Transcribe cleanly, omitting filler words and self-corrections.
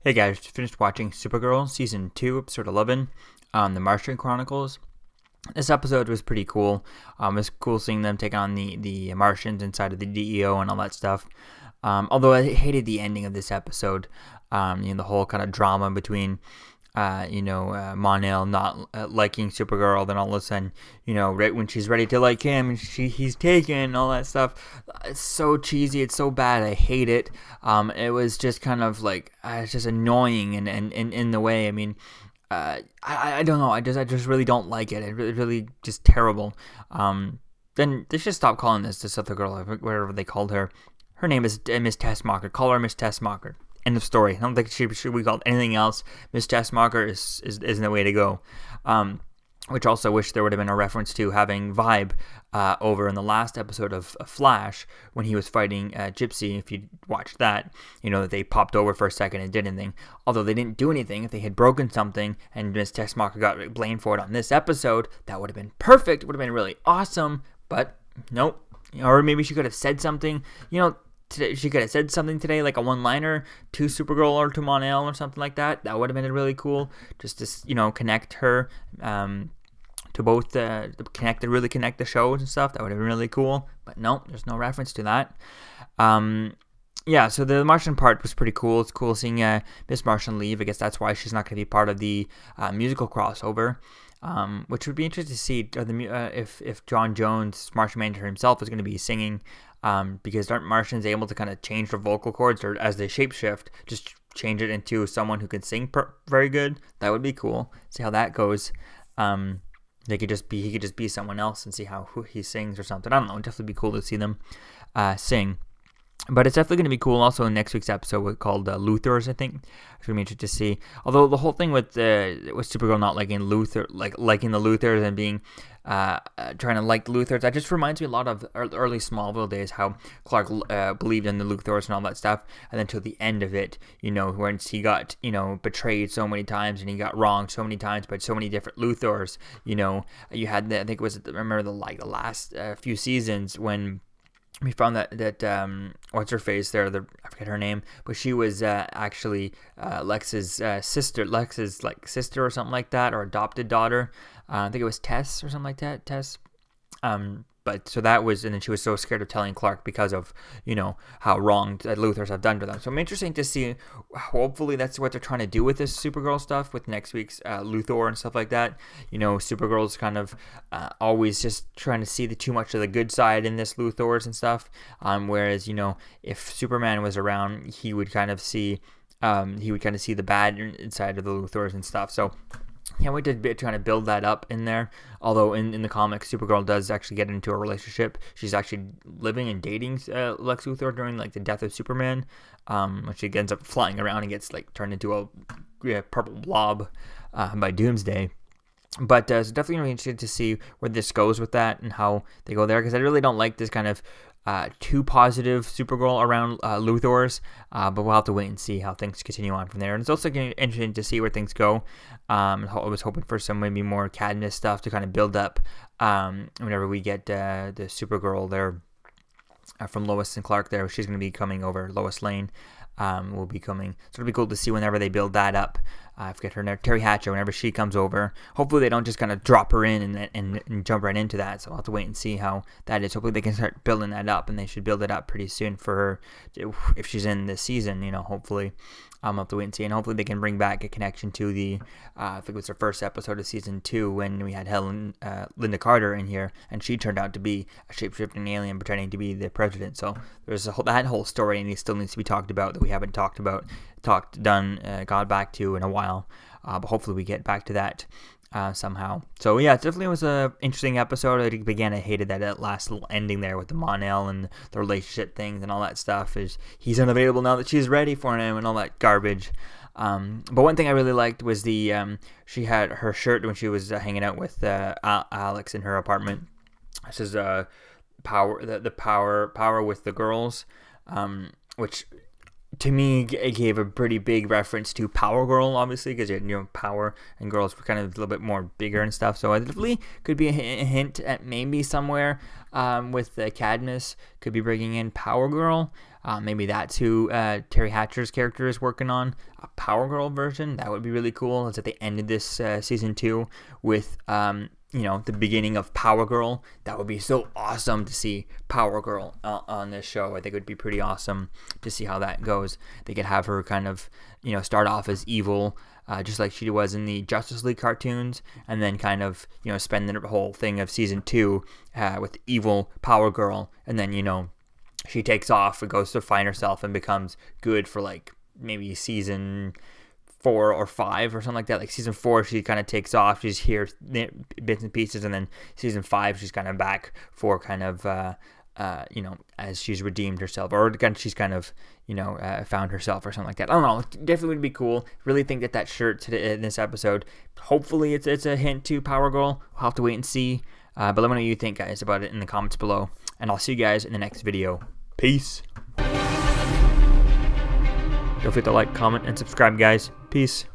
Hey guys, just finished watching Supergirl Season 2, Episode 11, The Martian Chronicles. This episode was pretty cool. It was cool seeing them take on the Martians inside of the DEO and all that stuff. Although I hated the ending of this episode. The whole kind of drama between, Mon-El not liking Supergirl, then all of a sudden, right when she's ready to like him, he's taken and all that stuff. It's so cheesy. It's so bad. I hate it. It was just kind of like, it's just annoying and in the way. I mean, I don't know. I just really don't like it. It really just terrible. Then they should stop calling this other girl, whatever they called her. Her name is Miss Tessmacher. Call her Miss Tessmacher. End of story. I don't think she should be called anything else. Miss Tessmacher isn't the way to go. Which also wish there would have been a reference to having Vibe over in the last episode of Flash when he was fighting Gypsy. If you watched that, that they popped over for a second and did anything. Although they didn't do anything, if they had broken something and Miss Tessmacher got blamed for it on this episode, that would have been perfect. It would have been really awesome. But nope. Or maybe she could have said something. Today, she could have said something today, like a one-liner to Supergirl or to Mon-El or something like that. That would have been really cool. Just to, connect her to both to really connect the shows and stuff. That would have been really cool. But no, there's no reference to that. So the Martian part was pretty cool. It's cool seeing Miss Martian leave. I guess that's why she's not going to be part of the musical crossover. Which would be interesting to see if John Jones, Martian Manhunter himself, is going to be singing. Because aren't Martians able to kind of change their vocal cords, or as they shapeshift, just change it into someone who can sing very good? That would be cool. See how that goes. He could just be someone else and see who he sings or something. I don't know. It'd definitely be cool to see them sing. But it's definitely going to be cool also in next week's episode called Luthors, I think. It's going to be interesting to see. Although the whole thing with Supergirl not liking liking the Luthors and being trying to like the Luthors, that just reminds me a lot of early Smallville days, how Clark believed in the Luthors and all that stuff. And then till the end of it, when he got, betrayed so many times and he got wronged so many times by so many different Luthors, you had, I think it was, remember the last few seasons when we found that what's her face there? I forget her name, but she was actually Lex's sister, sister or something like that, or adopted daughter. I think it was Tess or something like that. Tess. But so that was, and then she was so scared of telling Clark because of, how wrong Luthors have done to them. So I'm interesting to see, hopefully that's what they're trying to do with this Supergirl stuff with next week's Luthor and stuff like that. Supergirl's kind of always just trying to see too much of the good side in this Luthors and stuff. Whereas, if Superman was around, he would kind of see the bad inside of the Luthors and stuff. So can't wait to trying to build that up in there. Although in the comics, Supergirl does actually get into a relationship. She's actually living and dating Lex Luthor during the death of Superman. When she ends up flying around and gets turned into a purple blob by Doomsday. But it's definitely really interesting to see where this goes with that and how they go there, because I really don't like this kind of too positive Supergirl around Luthors, but we'll have to wait and see how things continue on from there. And it's also interesting to see where things go. I was hoping for some maybe more Cadmus stuff to kind of build up whenever we get the Supergirl there from Lois and Clark there. She's going to be coming over, Lois Lane. Will be coming. So it'll be cool to see whenever they build that up. I forget her name, Terry Hatcher, whenever she comes over. Hopefully they don't just kind of drop her in and jump right into that. So I'll have to wait and see how that is. Hopefully they can start building that up, and they should build it up pretty soon for her if she's in this season, hopefully. I'll have to wait and see. And hopefully they can bring back a connection to the, I think it was the first episode of season 2 when we had Linda Carter in here, and she turned out to be a shape-shifting alien pretending to be the president. So there's that whole story, and it still needs to be talked about that we haven't got back to in a while. But hopefully we get back to that somehow. So yeah, it definitely was a interesting episode. I hated that last little ending there with the Mon-El and the relationship things and all that stuff. Is he's unavailable now that she's ready for him and all that garbage. But one thing I really liked was she had her shirt when she was hanging out with Alex in her apartment. This is power with the girls, which to me, it gave a pretty big reference to Power Girl, obviously, because Power and girls were kind of a little bit more bigger and stuff. So it definitely could be a hint at maybe somewhere with Cadmus could be bringing in Power Girl. Maybe that's who Terry Hatcher's character is working on, a Power Girl version. That would be really cool. It's at the end of this season 2 with the beginning of Power Girl. That would be so awesome to see Power Girl on this show. I think it would be pretty awesome to see how that goes. They could have her kind of, start off as evil, just like she was in the Justice League cartoons, and then kind of, spend the whole thing of season 2 with evil Power Girl, and then, she takes off and goes to find herself and becomes good for like maybe season 4 or 5 or something like that. Like season 4, she kind of takes off. She's here bits and pieces, and then season 5, she's kind of back for kind of as she's redeemed herself, or she's kind of found herself or something like that. I don't know. Definitely would be cool. Really think that shirt today in this episode, hopefully it's a hint to Power Girl. We'll have to wait and see. But let me know what you think, guys, about it in the comments below, and I'll see you guys in the next video. Peace. Don't forget to like, comment, and subscribe, guys. Peace.